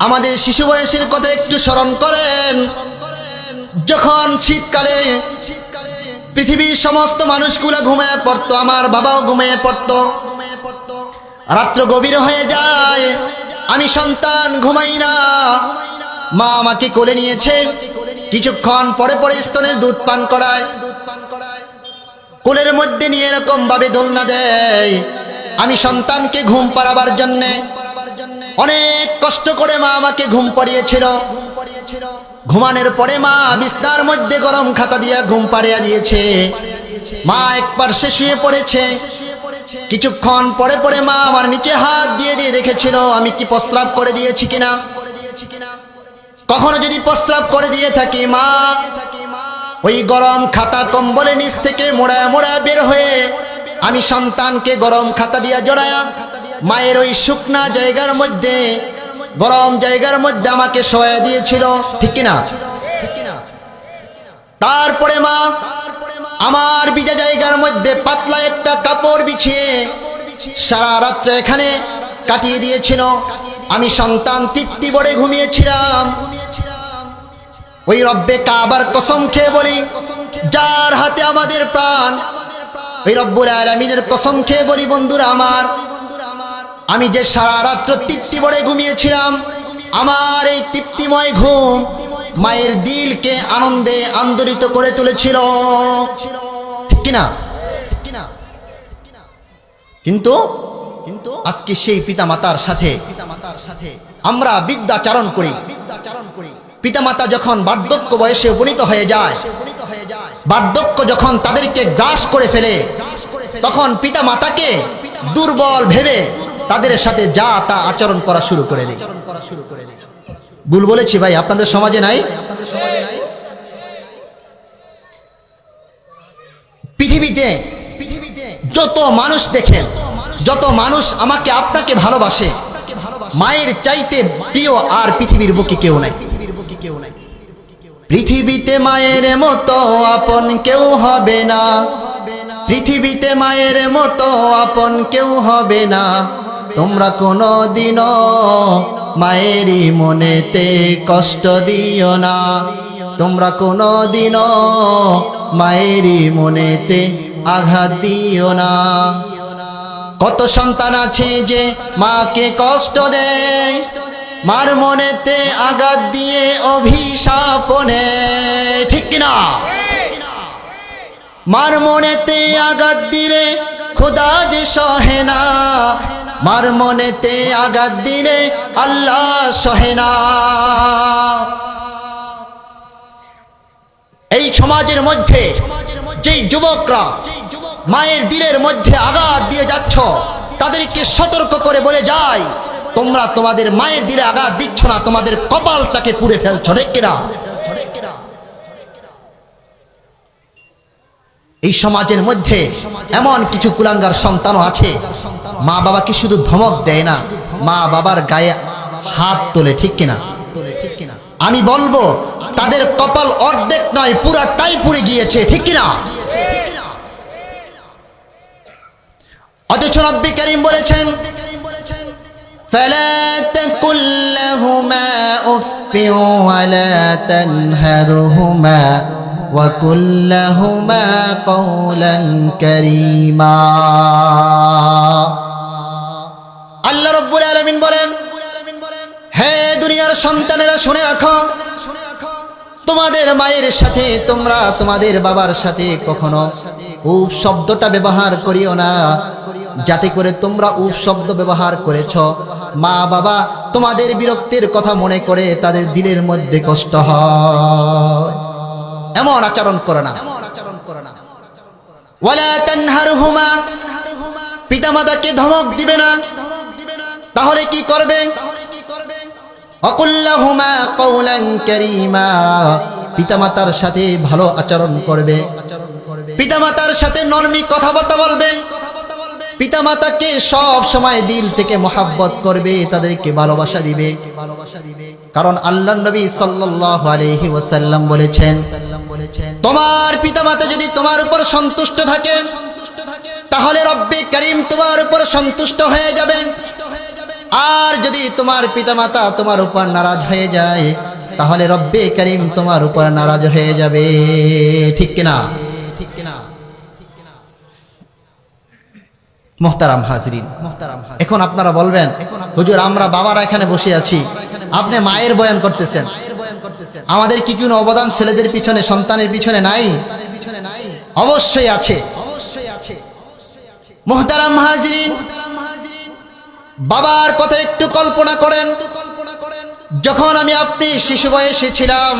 আমাদের শিশু বয়সের কথা একটু স্মরণ করেন। যখন শীতকালে পৃথিবীর সমস্ত মানুষগুলো ঘুমিয়ে পড়তো, আমার বাবাও ঘুমিয়ে পড়তো, রাত্র গভীর হয়ে যায়, আমি সন্তান ঘুমাই না, মা আমাকে কোলে নিয়েছে, কিছুক্ষণ পরে পরে স্তনের দুধ পান করায়, কোলের মধ্যে নিয়ে এরকম ভাবে দোলনা দেয়। আমি সন্তানকে ঘুম পাড়াবার জন্যে অনেক কষ্ট করে মা আমাকে ঘুম পাড়িয়েছিল। ঘুমানোর পরে মা বিছানার মধ্যে গরম খাতা দিয়ে ঘুম পাড়িয়ে দিয়েছে। মা এক পাশে শুয়ে পড়েছে। কিছুক্ষণ পরে পরে মা আমার নিচে হাত দিয়ে দিয়ে দেখেছিল আমি কি প্রস্রাব করে দিয়েছি কিনা। কখনো যদি প্রস্রাব করে দিয়ে থাকি, মা ওই গরম খাতা কম্বলের নিচ থেকে মোড়ায় মোড়ায় বের হয়ে আমি সন্তানকে গরম খাতা দিয়া জড়ায়া মায়ের ওই শুকনা জায়গার মধ্যে, গরম জায়গার মধ্যে আমাকে শোয়া দিয়েছিল, ঠিক কিনা? তারপরে মা আমার ভিজা জায়গার মধ্যে পাতলা একটা কাপড় বিছিয়ে সারা রাত্র এখানে কাটিয়ে দিয়েছিল। আমি সন্তান তৃপ্তি ভরে ঘুমিয়েছিলাম। ওই রব্বে কাবার কসম খেয়ে বলি, যার হাতে আমাদের প্রাণ, ওই রব্বুল আলামিনের কসম খেয়ে বলি বন্ধুরা আমার, আমি যে সারা রাত্র তৃপ্তি ভরে ঘুমিয়েছিলাম, আমার এই তৃপ্তিময় ঘুম মায়ের দিলকে আনন্দে আন্দোলিত করে তুলেছিল, ঠিক কিনা? কিন্তু আজকে সেই পিতামাতার সাথে আমরা বিদ্যাচারণ করি। পিতামাতা যখন বার্ধক্য বয়সে উপনীত হয়ে যায়, বার্ধক্য যখন তাদেরকে গ্রাস করে ফেলে, তখন পিতামাতাকে দুর্বল ভেবে তাদের সাথে যা তা আচরণ করা শুরু করে দেয়। ভুল বলেছি ভাই? আপনাদের সমাজে নাই? পৃথিবীতে যত মানুষ দেখেন, যত মানুষ আমাকে আপনাকে ভালোবাসে, মায়ের চাইতে প্রিয় আর পৃথিবীর বুকে কেউ নাই। পৃথিবীতে মায়ের মতো আপন কেউ হবে না, পৃথিবীতে মায়ের মতো আপন কেউ হবে না। তোমরা কোনোদিনও মায়েরই মনেতে কষ্ট দিও না, তোমরা কোনোদিনও মায়েরই মনেতে আঘাত দিও না। কত সন্তান আছে যে মাকে কষ্ট দেয়, মার মনেতে আঘাত দিয়ে অভিশাপ নেয়, ঠিক কিনা? মার মনেতে আঘাত দিলে খোদা যে সহে না, মার মনেতে আঘাত দিলে আল্লাহ সহে না। এই সমাজের মধ্যে যেই যুবকরা মায়ের দিলের মধ্যে আঘাত দিয়ে যাচ্ছ, তাদেরকে সতর্ক করে বলে যায়, তোমরা তোমাদের মায়ের দিলে আঘাত দিচ্ছ না, তোমাদের কপালটাকে পুড়ে ফেলছ, ঠিক কিনা? এই সমাজের মধ্যে এমন কিছু কুলাঙ্গার সন্তানও আছে, মা বাবাকে শুধু ধমক দেয় না, মা বাবার গায়ে হাত তোলে, ঠিক কিনা? আমি বলবো তাদের কপাল অর্ধেক নয়, পুরাটাই পুড়ে গিয়েছে, ঠিক কিনা? অথচ নবী করিম বলেছেন, فلا تقل لهما أف ولا تنهرهما وقل لهما قولا كريما। আল্লাহ রাব্বুল আলামিন বলেন, হে দুনিয়ার সন্তানেরা শুনে রাখো, তোমাদের মায়ের সাথে তোমরা তোমাদের বাবার সাথে কখনো উফ শব্দটা ব্যবহার করিও না, যাতে করে তোমরা উফ শব্দ ব্যবহার করেছ, মা বাবা তোমাদের বিরক্তির কথা মনে করে তাদের দিলের মধ্যে কষ্ট হয়, এমন আচরণ করো না। ওয়ালা তানহারহুমা, পিতামাতাকে ধমক দিবে না, তাহলে কি করবে? ওয়াকুল্লাহুমা কওলান কারীমা, পিতামাতার সাথে ভালো আচরণ করবে, পিতামাতার সাথে নরমি কথাবার্তা বলবে, পিতামাতাকে সব সময় দিল থেকে মহব্বত করবে, তাদেরকে ভালোবাসা দিবে। কারণ আল্লাহর নবী সাল্লাল্লাহু আলাইহি ওয়াসাল্লাম বলেছেন, তোমার পিতামাতা যদি তোমার উপর সন্তুষ্ট থাকে, তাহলে রব্বে কারীম তোমার উপর সন্তুষ্ট হয়ে যাবেন। আর যদি তোমার পিতামাতা তোমার উপর নারাজ হয়ে যায় তাহলে রব্বে করিম তোমার উপর নারাজ হয়ে যাবে। ঠিক কিনা? ঠিক কিনা? মুহতারাম হাজরিন, এখন আপনারা বলবেন হুজুর আমরা বাবারা এখানে বসে আছি, আপনি মায়ের বয়ান করতেছেন, আমাদের কি কোনো অবদান ছেলেদের পিছনে সন্তানের পিছনে নাই? অবশ্যই আছে। মুহতারাম হাজরিন, বাবার কথা একটু কল্পনা করেন। যখন আমি আপনি শিশু বয়সে ছিলাম,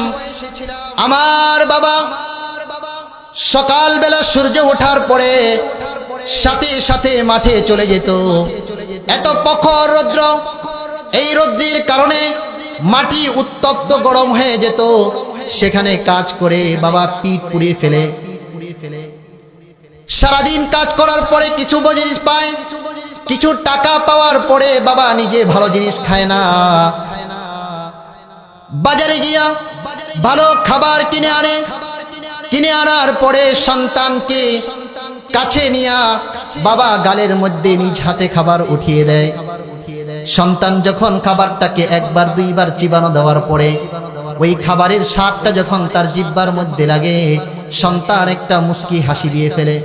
আমার বাবা সকালবেলা সূর্য ওঠার পরে সাথে সাথে মাঠে চলে যেত। এত প্রখর রৌদ্র, এই রৌদ্রের কারণে মাটি উত্তপ্ত গরম হয়ে যেত। সেখানে কাজ করে বাবা পিঠ পুড়িয়ে ফেলে। সারাদিন কাজ করার পরে কিছু জিনিস পায়, কিছু টাকা পাওয়ার পরে বাবা নিজে ভালো জিনিস খায় না, বাজারে গিয়া ভালো খাবার কিনে আনে। কিনে আনার পরে সন্তানকে কাছে নিয়া বাবা গালের মধ্যে নিজ হাতে খাবার উঠিয়ে দেয়। সন্তান যখন খাবারটাকে একবার দুইবার চিবানো দেওয়ার পরে ওই খাবারের স্বাদটা যখন তার জিহ্বার মধ্যে লাগে, সন্তান একটা মুস্কি হাসি দিয়ে ফেলে।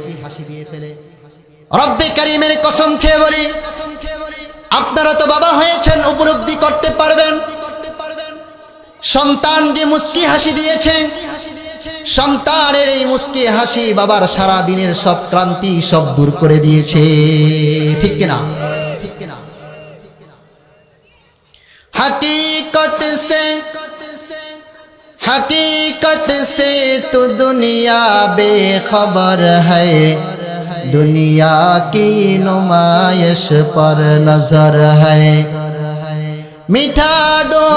রব্বে কারিমের কসম খেয়ে বলি, আপনারা তো বাবা হয়েছেন, উপলব্ধি করতে পারবেন সন্তান যে মুস্কি হাসি দিয়েছে, সন্তানের এই মুস্কি হাসি বাবার সারা দিনের সব ক্লান্তি সব দূর করে দিয়েছে। ঠিক কিনা? ঠিক কিনা? हकीकत से तो दुनिया बेखबर है, दुनिया की नुमाइश पर नजर है। मिठा दो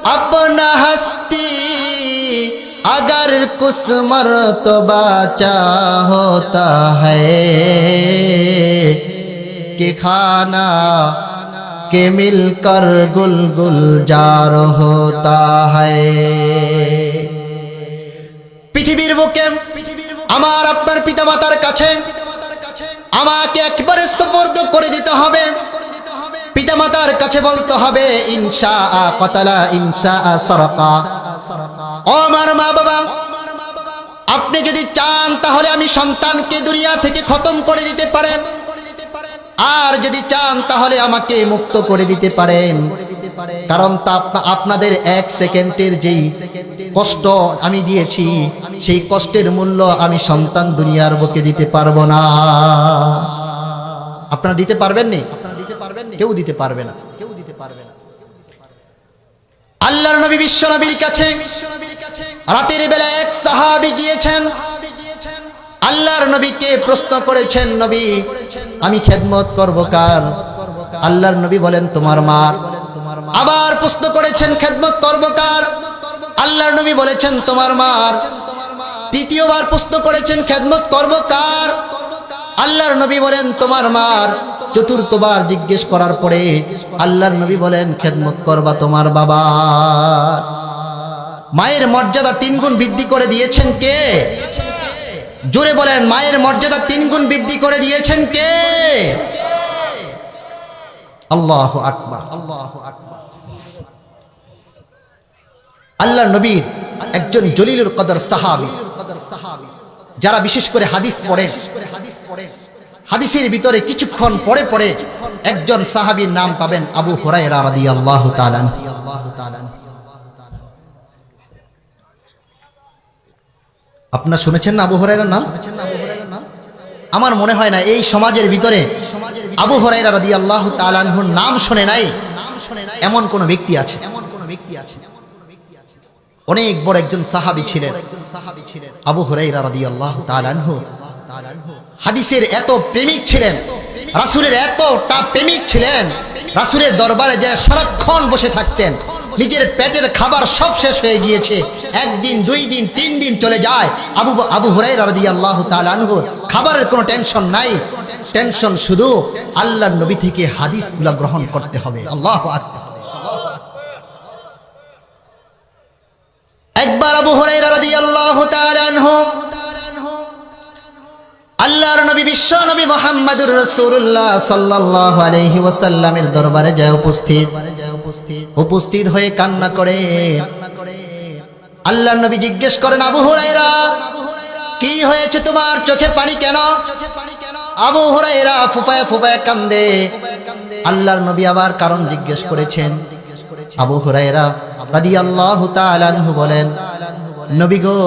अपना हस्ती अगर कुछ मर्तबा होता है कि खाना के मिलकर गुल गुलजार होता है। পৃথিবীর বুকে আমার আপনার পিতামাতার কাছে আমাকে একবারে সুপর্দ করে দিতে হবে। পিতামাতার কাছে বলতে হবে ইনশাআ কতালা ইনশাআ সারাকা। ও আমার মা বাবা, আপনি যদি চান তাহলে আমি সন্তানকে দুনিয়া থেকে খতম করে দিতে পারেন, আর যদি চান তাহলে আমাকে মুক্ত করে দিতে পারেন। কারণ তা আপনাদের এক সেকেন্ডের যেই কষ্ট আমি দিয়েছি, সেই কষ্টের মূল্য আমি সন্তান দুনিয়ার বুকে দিতে পারবো না। আপনারা দিতে পারবেন না? কেউ দিতে পারবে না, কেউ দিতে পারবে না। আল্লাহর নবী বিশ্ব নবীর কাছে রাতের বেলা এক সাহাবী গিয়েছেন, আল্লাহর নবীকে প্রশ্ন করেছেন, নবী আমি খেদমত করব কার? আল্লাহর নবী বলেন তোমার মার। আবার প্রশ্ন করেছেন খেদমত করব কার? আল্লাহর নবী বলেছেন তোমার মার। তৃতীয়বার প্রশ্ন করেছেন খেদমত করব কার? আল্লাহর নবী বলেন তোমার মার। চতুর্থবার জিজ্ঞেস করার পরে আল্লাহর নবী বলেন খেদমত করবা তোমার বাবা। মায়ের মর্যাদা 3 গুণ বৃদ্ধি করে দিয়েছেন কে? জোরে বলেন, মায়ের মর্যাদা 3 গুণ বৃদ্ধি করে দিয়েছেন কে? আল্লাহু আকবার, আল্লাহু আকবার। আল্লাহর নবীর একজন জলিলুল কদর সাহাবী, যারা বিশেষ করে হাদিস পড়েন, হাদিসের ভিতরে কিছুক্ষণ পরে পরে একজন সাহাবীর নাম পাবেন আবু হুরায়রা রাদিয়াল্লাহু তাআলা আনহু। আপনারা শুনেছেন না আবু হুরায়রার নাম? আমার মনে হয় না এই সমাজের ভিতরে আবু হুরায়রা রাদিয়াল্লাহু তাআলা আনহুর নাম শুনে নাই এমন কোন ব্যক্তি আছে। অনেক বড় একজন সাহাবী ছিলেন আবু হুরায়রা রাদিয়াল্লাহু তাআলা আনহু। হাদিসের এত প্রেমিক ছিলেন, রাসূলের এতটা প্রেমিক ছিলেন, রাসূলের দরবারে যে সারাক্ষণ বসে থাকতেন। নিজের পেটের খাবার সব শেষ হয়ে গিয়েছে, 1 দিন 2 দিন 3 দিন চলে যায়, আবু হুরায়রা রাদিয়াল্লাহু তাআলা আনহু খাবারের কোনো টেনশন নাই, টেনশন শুধু আল্লাহর নবী থেকে হাদিসগুলো গ্রহণ করতে হবে। আল্লাহু আকবার। একবার আবু হুরায়রা রাদিয়াল্লাহু তাআলা আনহু আল্লাহর নবী নবী বিশ্ব নবী মুহাম্মদুর রাসূলুল্লাহ সাল্লাল্লাহু আলাইহি ওয়াসাল্লামের দরবারে যায় উপস্থিত হয়ে কান্না করে আল্লাহর নবী জিজ্ঞেস করেন, আবু হুরায়রা, কি হয়েছে তোমার, চোখে পানি কেন? আবু হুরায়রা ফুপায় ফুপায় কান্দে। আল্লাহর নবী আবার কারণ জিজ্ঞেস করেছেন। আবু হুরায়রা রাদিয়াল্লাহু তাআলা আনহু বলেন, নবী গো,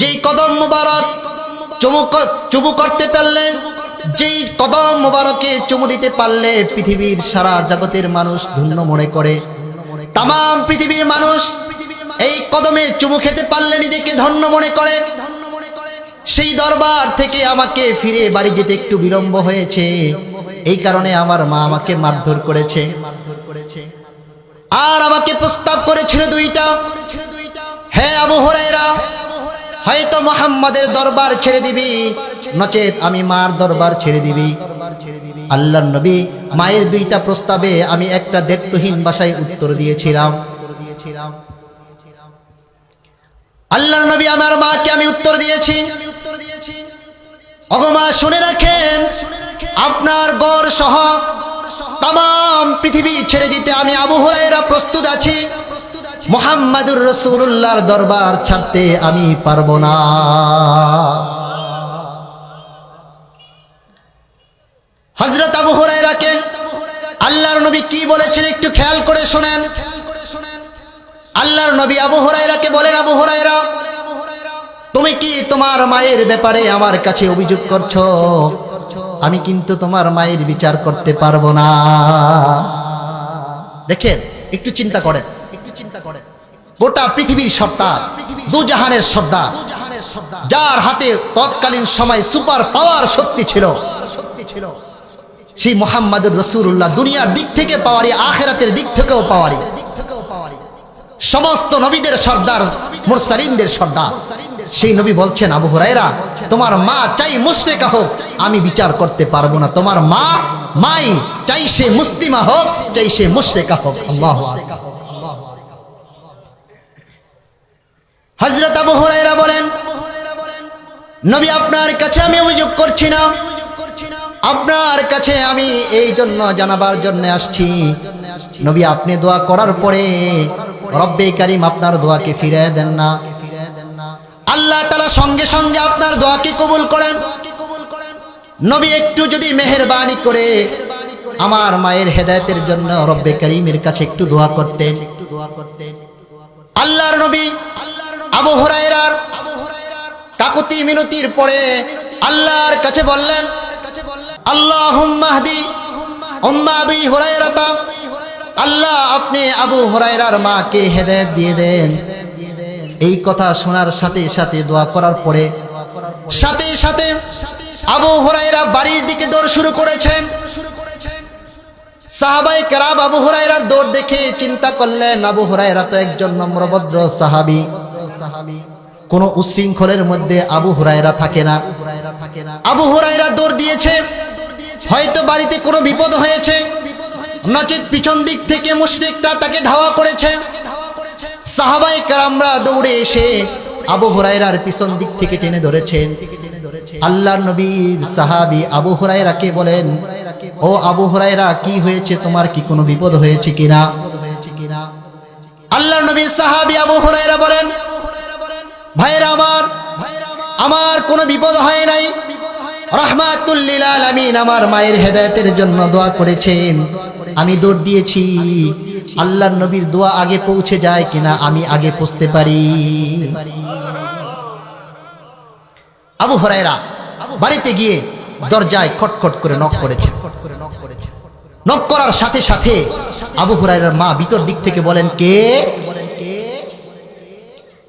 যেই কদম মুবারক চুমু করতে পারলে, যেই কদম মুবারকে চুমু দিতে পারলে পৃথিবীর সারা জগতের মানুষ ধন্য মনে করে, তাম পৃথিবীর মানুষ এই কদমে চুমু খেতে পারলে নিজেকে ধন্য মনে করে, সেই দরবার থেকে আমাকে ফিরে বাড়ি যেতে একটু বিলম্ব হয়েছে, এই কারণে আমার মা আমাকে মারধর করেছে আর আমাকে প্রস্তাব করেছিল দুইটা। হে আবু হুরায়রা, হয়তো মুহাম্মাদের দরবার ছেড়ে দিবি, নচেত আমি মার দরবার ছেড়ে দিবি। আল্লাহর নবী মায়ের দুইটা প্রস্তাবে আমি একটা দ্ব্যর্থহীন ভাষায় উত্তর দিয়েছিলাম। আল্লাহর নবী আমার মাকে আমি উত্তর দিয়েছি, ওগো মা, শুনে রাখেন, আপনার গড় সহ তাম পৃথিবী ছেড়ে দিতে আমি আবু হুরায়রা প্রস্তুত আছি, মুহাম্মাদুর রাসূলুল্লাহর দরবার ছাড়তে আমি পারবো না। হযরত আবু হুরায়রাকে আল্লাহর নবী কি বলেছেন একটু খেয়াল করে শুনেন। আল্লাহর নবী আবু হুরায়রাকে বলেন, আবু হুরায়রা, তুমি কি তোমার মায়ের ব্যাপারে আমার কাছে অভিযোগ করছো? আমি কিন্তু তোমার মায়ের বিচার করতে পারবো না। দেখেন, একটু চিন্তা করেন, গোটা পৃথিবীর সর্দার, দুজাহানের সর্দার, যার হাতে তৎকালীন সময় সুপার পাওয়ার শক্তি ছিল, সেই মুহাম্মাদুর রাসূলুল্লাহ দুনিয়ার দিক থেকে পাওয়ারি, আখিরাতের দিক থেকেও পাওয়ারি, সমস্ত নবীদের সর্দার, মুরসালিনদের সর্দার, সেই নবী বলছেন, আবু হুরায়রা, তোমার মা চাই মুশরিকা হোক, আমি বিচার করতে পারবো না। তোমার মাই চাই সে মুসলিমা হোক, চাই সে মুশরিকা হোক। আল্লাহু আকবার। হযরত আবু হুরায়রা বলেন, নবী, আপনার কাছে আমি অভিযোগ করছি না, আপনার কাছে আমি এই জন্য জানাবার জন্য আসছি, নবী, আপনি দোয়া করার পরে রব্বে কারীম আপনার দোয়াকে ফিরিয়ে দেন না, আল্লাহ তাআলা সঙ্গে সঙ্গে আপনার দোয়াকে কবুল করেন। নবী একটু যদি মেহেরবানি করে আমার মায়ের হেদায়েতের জন্য রব্বে কারীমের কাছে একটু দোয়া করতেন। আল্লাহর নবী আবু হুরায়রার কাকুতি মিনতির পরে আল্লাহর কাছে বললেন, আল্লাহুম্মা হদি উম্মা আবি হুরায়রাতা, আল্লাহ আপনি আবু হুরায়রার মাকে হেদায়েত দিয়ে দেন। এই কথা শোনার সাথে সাথে, দোয়া করার পরে সাথে সাথে আবু হুরায়রা বাড়ির দিকে দৌড় শুরু করেছেন। সাহাবায়ে কেরাম আবু হুরায়রার দৌড় দেখে চিন্তা করলেন, আবু হুরায়রা তো একজন নম্রভদ্র সাহাবী, কোন উশৃঙ্খলের মধ্যে আবু হুরায়রা থাকে না। আবু হুরায়রা দৌড় দিয়েছে, হয়তো বাড়িতে কোনো বিপদ হয়েছে, নচেত পিছন দিক থেকে মুশরিকরা তাকে ধাওয়া করেছে। সাহাবায়ে কেরামরা দৌড়ে এসে আবু হুরায়রার পিছন দিক থেকে টেনে ধরেছেন। আল্লাহর নবীর সাহাবী আবু হুরায়রাকে বলেন, ও আবু হুরায়রা, কি হয়েছে তোমার, কি কোনো বিপদ হয়েছে কিনা? আল্লাহর নবীর সাহাবী আবু হুরায়রা বলেন, ভাইরা আমার কোনো বিপদ হয় নাই, রাহমাতুল লিল আলামিন আমার মায়ের হেদায়েতের জন্য দোয়া করেছেন, আমি দৌড় দিয়েছি। আল্লাহর নবীর দোয়া আগে পৌঁছে যায় কিনা আমি আগে পৌঁছতে পারি। আবু হুরায়রা বাড়িতে গিয়ে দরজায় খটখট করে নক করেছেন। নক করার সাথে সাথে আবু হুরায়রার মা ভিতর দিক থেকে বলেন, কে?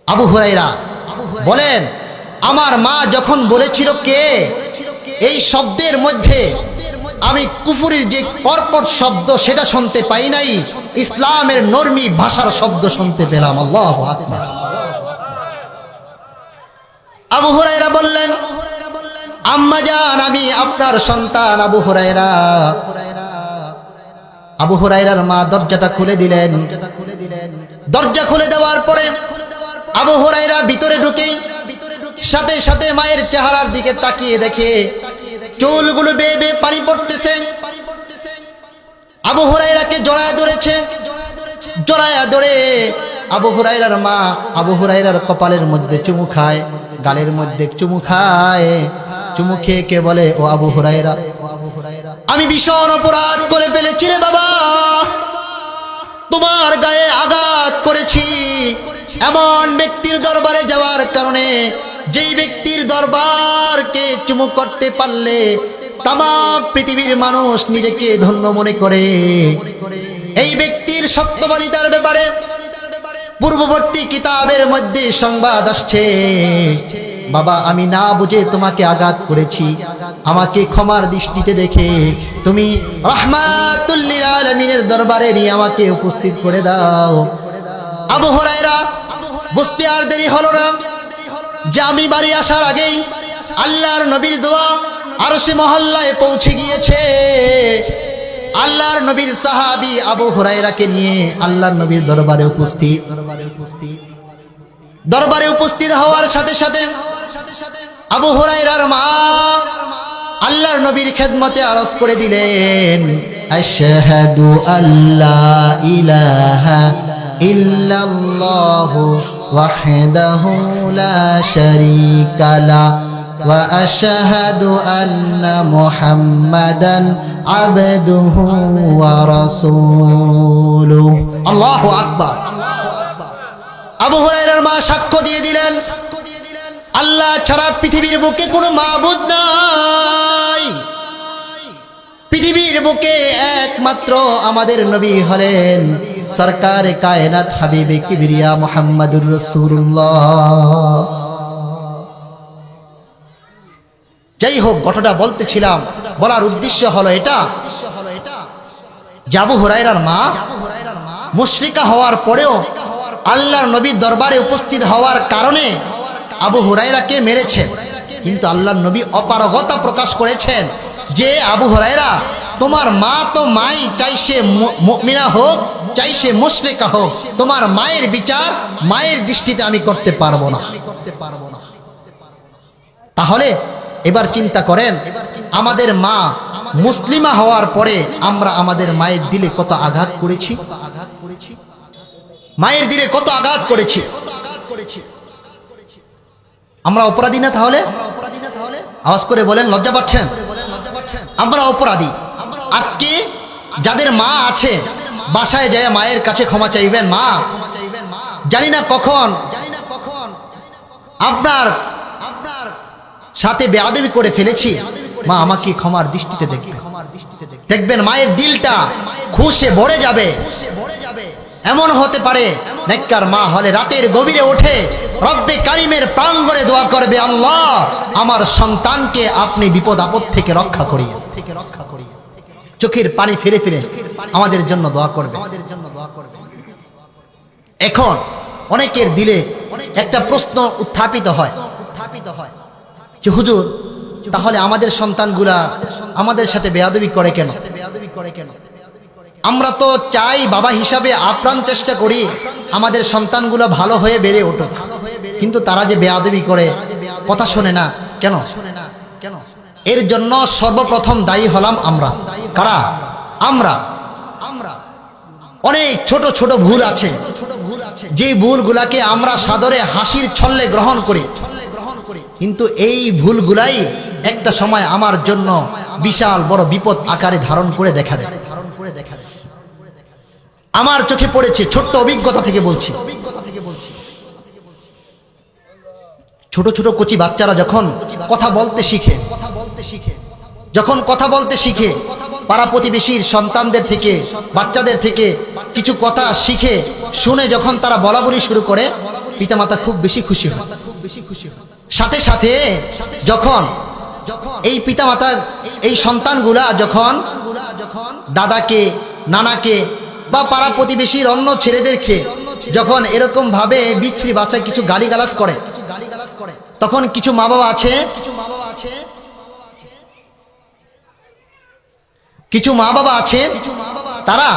আবু হুরায়রা বলেন, আমার মা যখন বলেছিল কে, এই শব্দের মধ্যে আমি কুফুরির যে কর্কট শব্দ সেটা শুনতে পাই নাই, ইসলামের নরমি ভাষার শব্দ শুনতে পেলাম। আল্লাহু আকবার। আবু হুরায়রা বললেন, আম্মা জান, আমি আপনার সন্তান আবু হুরায়রা। আবু হুরায়রার মা দরজাটা খুলে দিলেন। দরজা খুলে দেওয়ার পরে আবু হুরায়রা ভিতরে ঢুকেই সাথে সাথে মায়ের চেহারার দিকে তাকিয়ে দেখে চুলগুলো বেয়ে বেয়ে পানি পড়তেছে। আবু হুরায়রাকে জড়ায় ধরেছে, জড়ায় ধরে আবু হুরায়রার মা আবু হুরায়রার কপালের মধ্যে চুমু খায়, গালের মধ্যে চুমু খায়। চুমু খেয়ে কে বলে, ও আবু হুরায়রা, আমি ভীষণ অপরাধ করে ফেলেছি রে বাবা, তোমার গায়ে আঘাত করেছি। এমন ব্যক্তির দরবারে যাওয়ার কারণে, যেই ব্যক্তির দরবারকে চুমু করতে পারলে তাম পৃথিবীর মানুষ নিজেকে ধন্য মনে করে। এই ব্যক্তির সত্যবাদিতার ব্যাপারে পূর্ববর্তী কিতাবের মধ্যে সংবাদ আসছে। বাবা, আমি না বুঝে তোমাকে আঘাত করেছি, আমাকে ক্ষমার দৃষ্টিতে দেখে তুমি রাহমাতুল লিল আলামিনের দরবারে নিয়ে আমাকে উপস্থিত করে দাও। আবু হুরায়রা বুঝতে আর দেরি হলো না যে আমি বাড়ি আসার আগেই আল্লাহর নবীর দোয়া আরশে মহল্লায় পৌঁছে গিয়েছে। আল্লাহর নবীর সাহাবী আবু হুরায়রাকে নিয়ে আল্লাহর নবীর দরবারে উপস্থিত হওয়ার সাথে সাথে আবু হুরায়রার মা আল্লাহর নবীর খেদমতে আরজ করে দিলেন, আশহাদু আল্লা ইলাহা ইল্লাল্লাহু ওয়াহদাহু লা শারীকা লা ওয়া আশহাদু আন্না মুহাম্মাদান আবদুহু ওয়া রাসূলুহু। আল্লাহু আকবার। আবু হুরায়রার মা সাক্ষ্য দিয়ে দিলেন, আল্লাহ ছাড়া পৃথিবীর বুকে কোনো মাবুদ নাই, পৃথিবীর বুকে একমাত্র আমাদের নবী হলেন সরকারে কায়নাত হাবিবে কিবরিয়া মুহাম্মাদুর রাসূলুল্লাহ। যাই হোক, ঘটনা বলতেছিলাম, বলার উদ্দেশ্য হলো এটা যে আবু হুরায়রার মা মুশরিকা হওয়ার পরেও আল্লাহর নবীর দরবারে উপস্থিত হওয়ার কারণে আবু হুরায়রাকে মেরেছেন। কিন্তু আল্লাহর নবী অপারগতা প্রকাশ করেছেন যে আবু হুরায়রা, তোমার মা তো মাই, চাই সে মুমিনা হোক চাই সে মুশরিকা হোক, তোমার মায়ের বিচার মায়ের দৃষ্টিতে আমি করতে পারবো না। তাহলে এবার চিন্তা করেন, আমাদের মা মুসলিমা হওয়ার পরে আমরা আমাদের মায়ের দিলে কত আঘাত করেছি, মায়ের দিলে কত আঘাত করেছি। আমরা অপরাধী না? তাহলে আওয়াজ করে বলেন, লজ্জা পাচ্ছেন? আমরা অপরাধী। আজকে যাদের মা আছে, বাসায় যায় মায়ের কাছে ক্ষমা চাইবেন, মা জানি না কখন আপনার সাথে বেয়াদবি করে ফেলেছি, মা আমাকে ক্ষমার দৃষ্টিতে দেখবেন। মায়ের দিলটা খুশে ভরে যাবে। এমন হতে পারে নেককার মা হলে রাতের গভীরে ওঠে রব্বে কারিমের প্রাঙ্গণে দোয়া করবে, আল্লাহ আমার সন্তানকে আপনি বিপদ আপদ থেকে রক্ষা করিয়ে, চোখের পানি ফিরে ফিরে আমাদের জন্য দোয়া করবে। এখন অনেকের দিলে একটা প্রশ্ন উত্থাপিত হয় যে হুজুর, তাহলে আমাদের সন্তানগুলা আমাদের সাথে বেয়াদবি করে কেন? আমরা তো চাই বাবা হিসাবে আপ্রাণ চেষ্টা করি আমাদের সন্তানগুলো ভালো হয়ে বেড়ে উঠুক, কিন্তু তারা যে বেয়াদবি করে, কথা শোনে না কেন? এর জন্য সর্বপ্রথম দায়ী হলাম আমরা। কারা? আমরা। অনেক ছোট ছোট ভুল আছে, যে ভুলগুলাকে আমরা সাদরে হাসির ছল্লে গ্রহণ করি, কিন্তু এই ভুলগুলাই একটা সময় আমার জন্য বিশাল বড় বিপদ আকারে ধারণ করে দেখা দেয়। আমার চোখে পড়েছে, ছোট্ট অভিজ্ঞতা থেকে বলছি। ছোট ছোট কচি বাচ্চারা যখন কথা বলতে শিখে, পাড়া প্রতিবেশীর সন্তানদের থেকে, বাচ্চাদের থেকে কিছু কথা শিখে শুনে যখন তারা বলা বলি শুরু করে, পিতামাতা খুব বেশি খুশি হয়। সাথে সাথে যখন এই পিতামাতা, এই সন্তানগুলা যখন দাদাকে, নানাকে বা পাড়া প্রতিবেশীর অন্য ছেলেদেরকে যখন এরকম ভাবে বিচ্ছিরি বাচ্চায় কিছু গালিগালাজ করে, তখন কিছু মা বাবা আছে তারা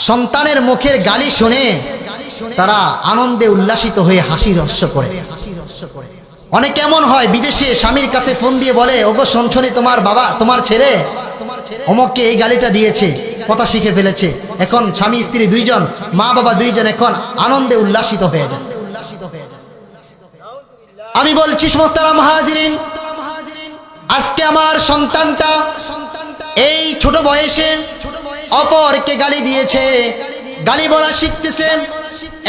সন্তানের মুখের গালি শুনে তারা আনন্দে উল্লাসিত হয়ে হাসি রহস্য করে। অনেক এমন হয় বিদেশে স্বামীর কাছে ফোন দিয়ে বলে, ওগো শোনছনি, তোমার বাবা তোমার ছেলে অমুককে এই গালিটা দিয়েছে, কথা শিখে ফেলেছে। এখন স্বামী স্ত্রী দুইজন, মা বাবা দুইজন এখন আনন্দে উল্লাসিত হয়ে যায়। আমি বলছি মোহতারাম হাজিরিন, আজকে আমার সন্তানটা এই ছোট বয়সে অপরকে গালি দিয়েছে, গালি বলা শিখতেছে,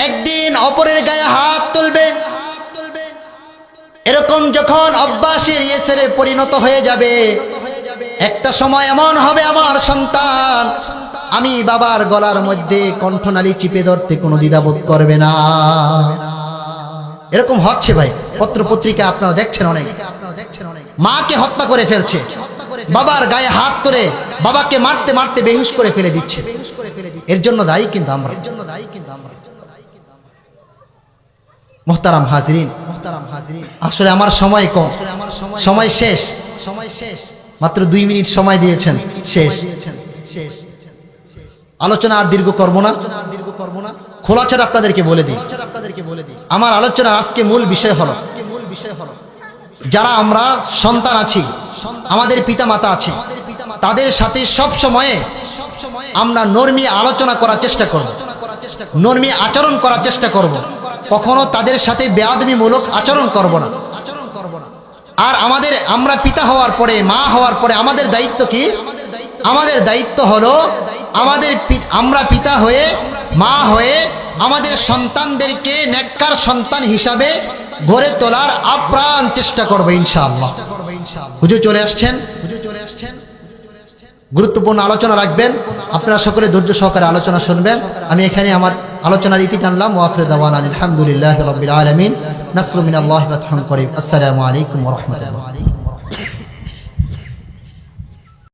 একদিন অপরের গায়ে হাত তুলবে। এরকম যখন অভ্যাসের ইয়েছে পরিণত হয়ে যাবে, একটা সময় এমন হবে আমার সন্তান আমি বাবার গলার মধ্যে কণ্ঠনালী চিপে ধরতে কোনো দ্বিধাবোধ করবে না। এরকম হচ্ছে ভাই, পত্র পত্রিকা আপনারা দেখছেন, অনেক মাকে হত্যা করে ফেলছে, বাবার গায়ে হাত তুলে বাবাকে মারতে মারতে বেহুশ করে ফেলে দিচ্ছে। এর জন্য দায়ী কিন্তু আমরা। মুহতারাম হাজিরিন, আসলে আমার সময় কম, সময় শেষ, মাত্র 2 মিনিট সময় দিয়েছেন, শেষ। আলোচনা আর দীর্ঘ করব না, খোলাছাড়া আপনাদেরকে বলে দিই, আমার আলোচনার আজকে মূল বিষয় হলো, যারা আমরা সন্তান আছি, আমাদের পিতা মাতা আছে, তাদের সাথে সব সময়ে আমরা নরমি আলোচনা করার চেষ্টা করব, নরমি আচরণ করার চেষ্টা করব, কখনো তাদের সাথে বেয়াদবিমূলক আচরণ করব না। আর আমরা পিতা হওয়ার পরে, মা হওয়ার পরে আমাদের দায়িত্ব কি? আমাদের দায়িত্ব হলো আমরা পিতা হয়ে, মা হয়ে আমাদের সন্তানদেরকে নেককার সন্তান হিসাবে গড়ে তোলার আপ্রাণ চেষ্টা করবো ইনশাআল্লাহ। হুজুর চলে আসছেন, গুরুত্বপূর্ণ আলোচনা রাখবেন, আপনারা সকলে ধৈর্য সহকারে আলোচনা শুনবেন। আমি এখানে আমার আলোচনার ইতি টানলাম। ওয়া আখিরু দাওয়ানা আলহামদুলিল্লাহি রাব্বিল আলামিন। নাসরুম মিনাল্লাহি ওয়া ফাতহুন করিম। আসসালামু আলাইকুম ওয়া রাহমাতুল্লাহ।